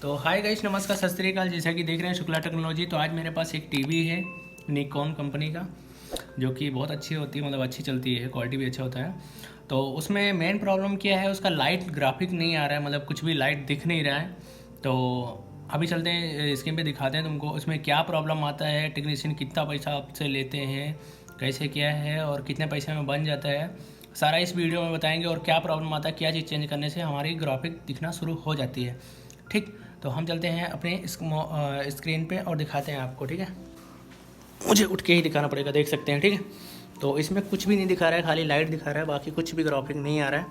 तो hi guys, नमस्कार, सत श्री अकाल। जैसा कि देख रहे हैं शुक्ला टेक्नोलॉजी। तो आज मेरे पास एक टीवी है निकॉन कंपनी का, जो कि बहुत अच्छी होती है, मतलब अच्छी चलती है, क्वालिटी भी अच्छा होता है। तो उसमें मेन प्रॉब्लम क्या है, उसका लाइट ग्राफिक नहीं आ रहा है, मतलब कुछ भी लाइट दिख नहीं रहा है। तो अभी चलते हैं स्क्रीन पे दिखाते हैं तुमको उसमें क्या प्रॉब्लम आता है, टेक्नीशियन कितना पैसा आपसे लेते हैं, कैसे क्या है और कितने पैसे में बन जाता है, सारा इस वीडियो में बताएंगे। और क्या प्रॉब्लम आता है, क्या चीज़ चेंज करने से हमारी ग्राफिक दिखना शुरू हो जाती है। ठीक, तो हम चलते हैं अपने स्क्रीन पे और दिखाते हैं आपको। ठीक है, मुझे उठ के ही दिखाना पड़ेगा, देख सकते हैं। ठीक है, तो इसमें कुछ भी नहीं दिखा रहा है, खाली लाइट दिखा रहा है, बाकी कुछ भी ग्राफिक नहीं आ रहा है।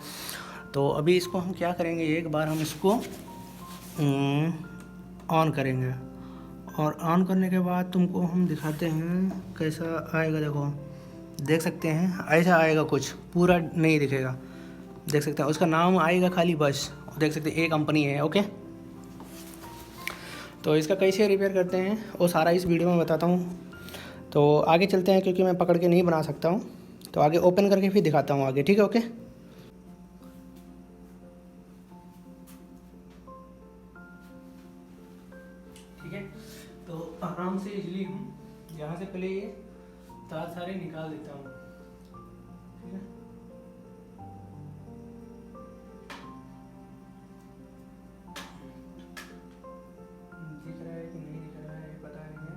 तो अभी इसको हम क्या करेंगे, एक बार हम इसको ऑन करेंगे और ऑन करने के बाद तुमको हम दिखाते हैं कैसा आएगा। देखो, देख सकते हैं ऐसा आएगा, कुछ पूरा नहीं दिखेगा। देख सकते हैं उसका नाम आएगा खाली, बस देख सकते हैं, ए कंपनी है। ओके, तो इसका कैसे रिपेयर करते हैं वो सारा इस वीडियो में बताता हूँ। तो आगे चलते हैं, क्योंकि मैं पकड़ के नहीं बना सकता हूँ, तो आगे ओपन करके फिर दिखाता हूँ आगे। ठीक है, ओके। ठीक है, तो आराम से इजली हम यहाँ से पहले ये तार सारे निकाल देता हूँ। ठीक है, दिख रहा है कि नहीं दिख रहा है पता नहीं है।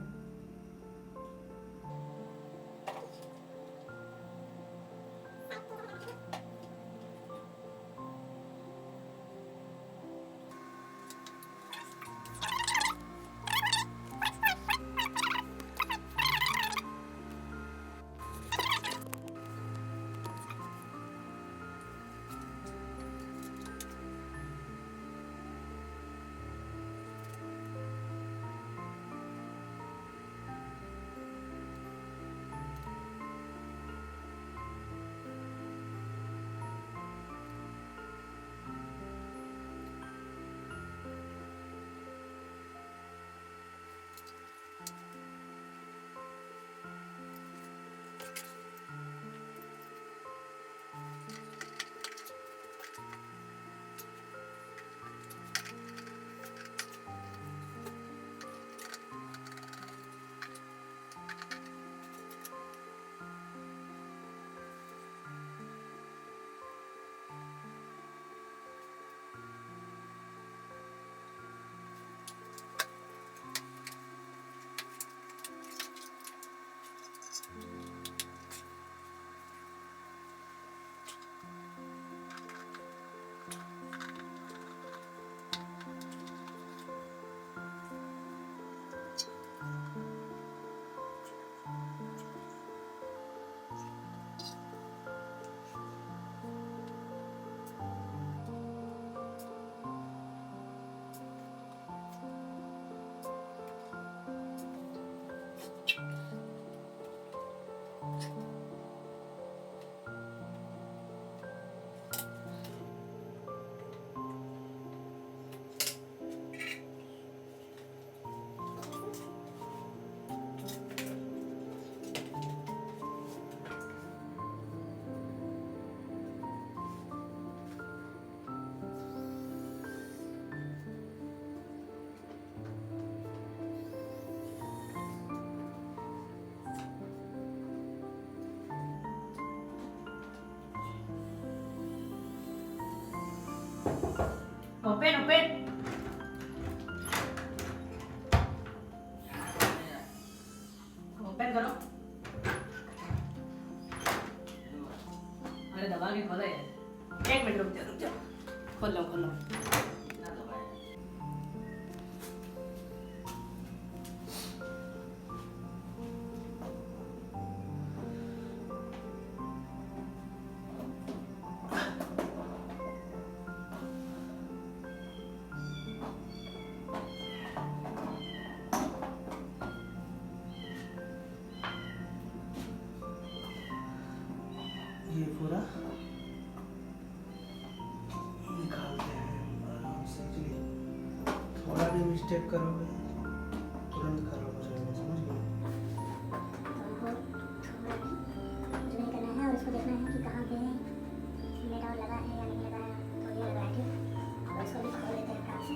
ओपन ओपन, ओपन करो। अरे दबा के खोलो यार, एक मिनट रुक जाओ, रुक जाओ, खोल लो खोल लो। ये पूरा निकालते हैं आराम से। थोड़ा भी मिस्टेक करोगे तुरंत खराब हो जाएगा, समझ गए। नहीं करना है और उसको देखना है कि कहाँ पे मेरा लगा है या नहीं लगा है, तो ये लगा है। ठीक, और उसको भी खोल लेते हैं काम से।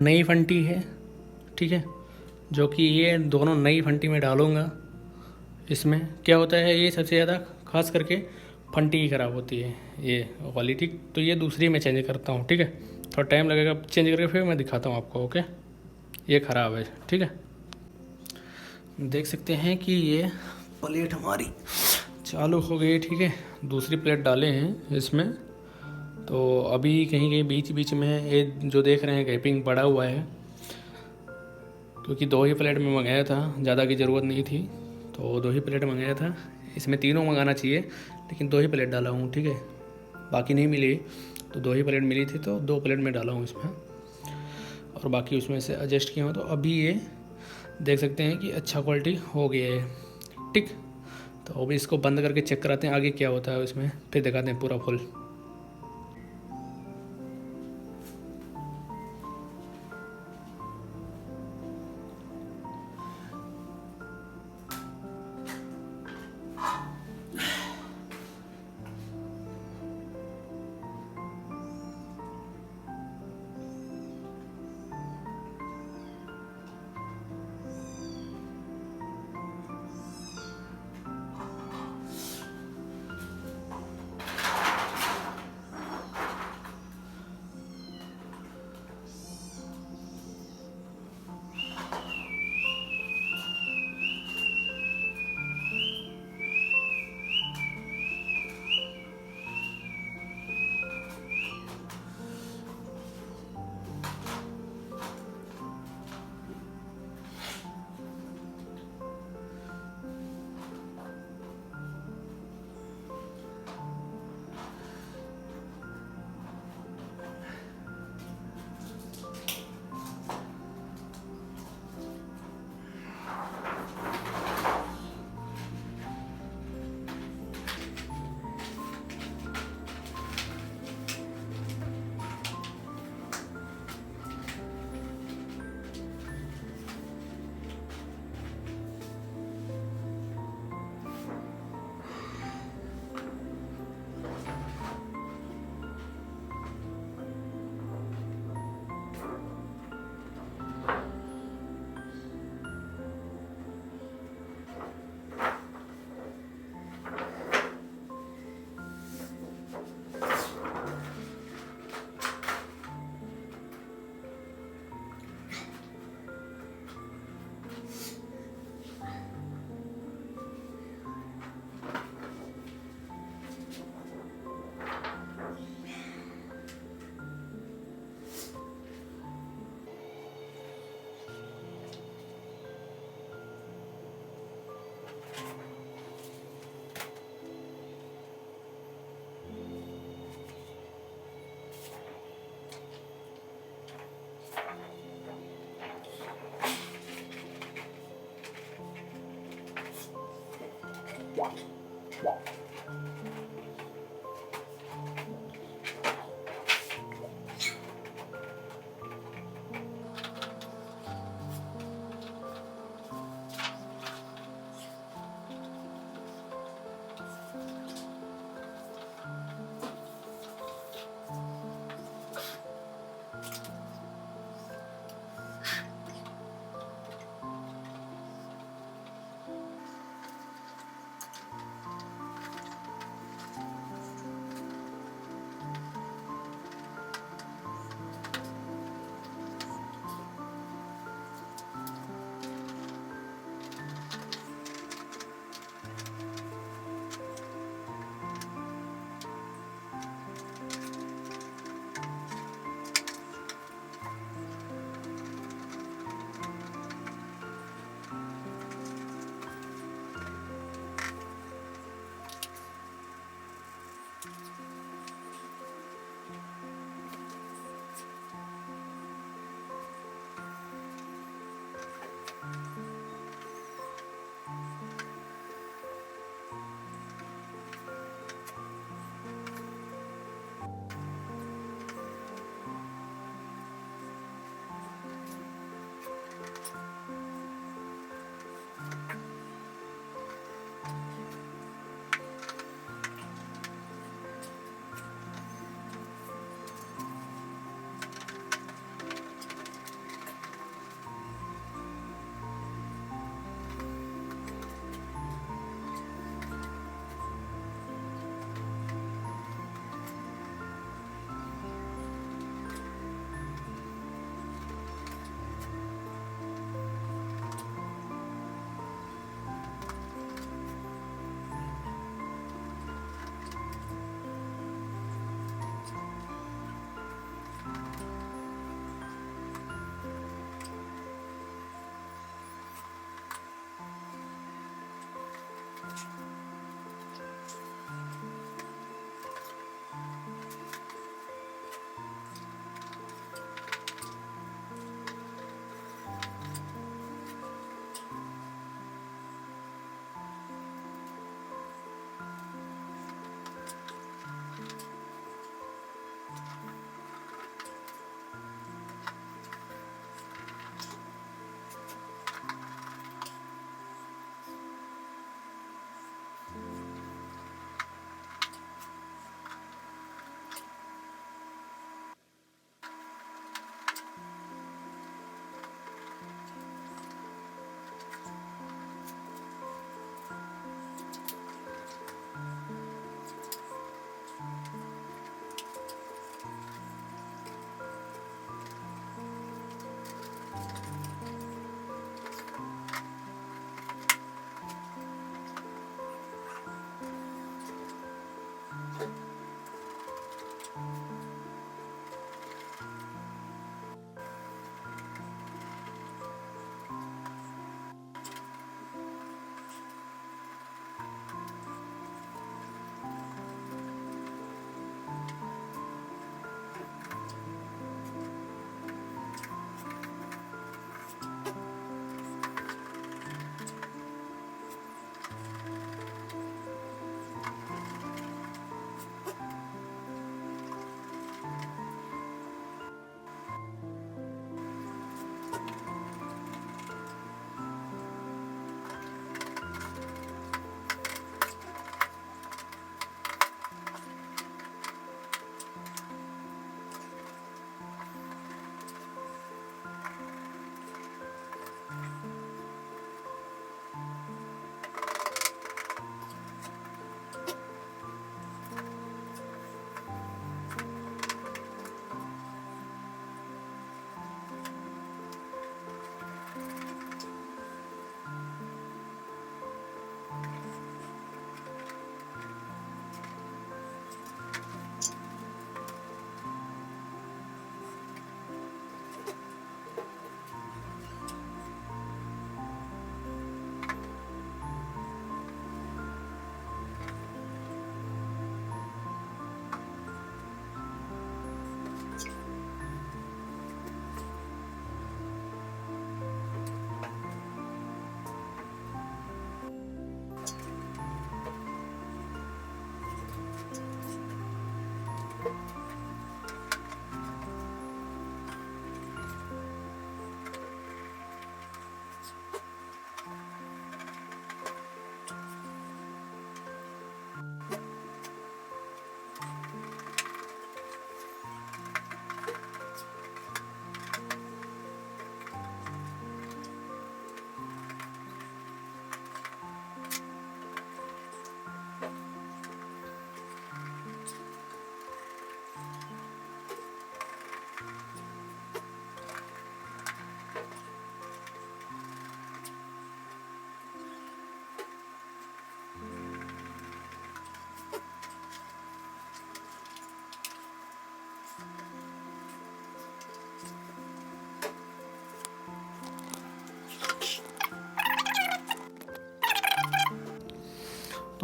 नई फंटी है, ठीक है, जो कि ये दोनों नई फंटी में डालूँगा। इसमें क्या होता है, ये सबसे ज़्यादा खास करके फंटी ही ख़राब होती है ये वाली, ठीक। तो ये दूसरी मैं चेंज करता हूँ, ठीक है, थोड़ा टाइम लगेगा चेंज करके, फिर मैं दिखाता हूँ आपको। ओके, ये ख़राब है, ठीक है। देख सकते हैं कि ये प्लेट हमारी चालू हो गई, ठीक है। दूसरी प्लेट डाले हैं इसमें, तो अभी कहीं कहीं बीच बीच में ये जो देख रहे हैं गैपिंग पड़ा हुआ है, क्योंकि 2 ही प्लेट में मंगाया था, ज़्यादा की ज़रूरत नहीं थी, तो 2 ही प्लेट मंगाया था। इसमें तीनों मंगाना चाहिए, लेकिन 2 ही प्लेट डाला हूँ, ठीक है। बाकी नहीं मिली, तो 2 ही प्लेट मिली थी, तो 2 प्लेट में डाला हूँ इसमें, और बाकी उसमें से एडजस्ट किया हूँ। तो अभी ये देख सकते हैं कि अच्छा क्वालिटी हो गया है, ठीक। तो अभी इसको बंद करके चेक कराते हैं आगे क्या होता है इसमें, फिर दिखाते हैं पूरा फुल।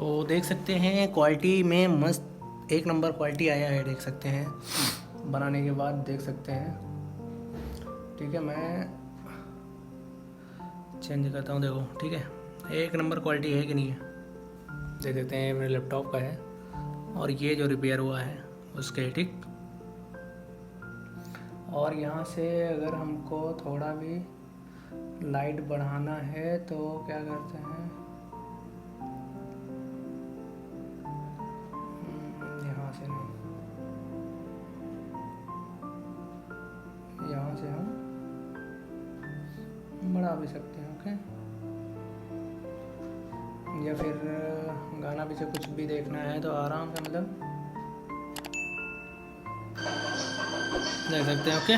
तो देख सकते हैं क्वालिटी में मस्त एक नंबर क्वालिटी आया है, देख सकते हैं बनाने के बाद, देख सकते हैं। ठीक है, मैं चेंज करता हूँ, देखो ठीक है, एक नंबर क्वालिटी है कि नहीं है, देख सकते हैं। मेरे लैपटॉप का है और ये जो रिपेयर हुआ है उसके, ठीक। और यहाँ से अगर हमको थोड़ा भी लाइट बढ़ाना है तो क्या करते हैं, यहाँ से नहीं, यहाँ से हम बढ़ा भी सकते हैं, ओके। या फिर गाना भी से कुछ भी देखना है तो आराम से मतलब देख सकते हैं, ओके।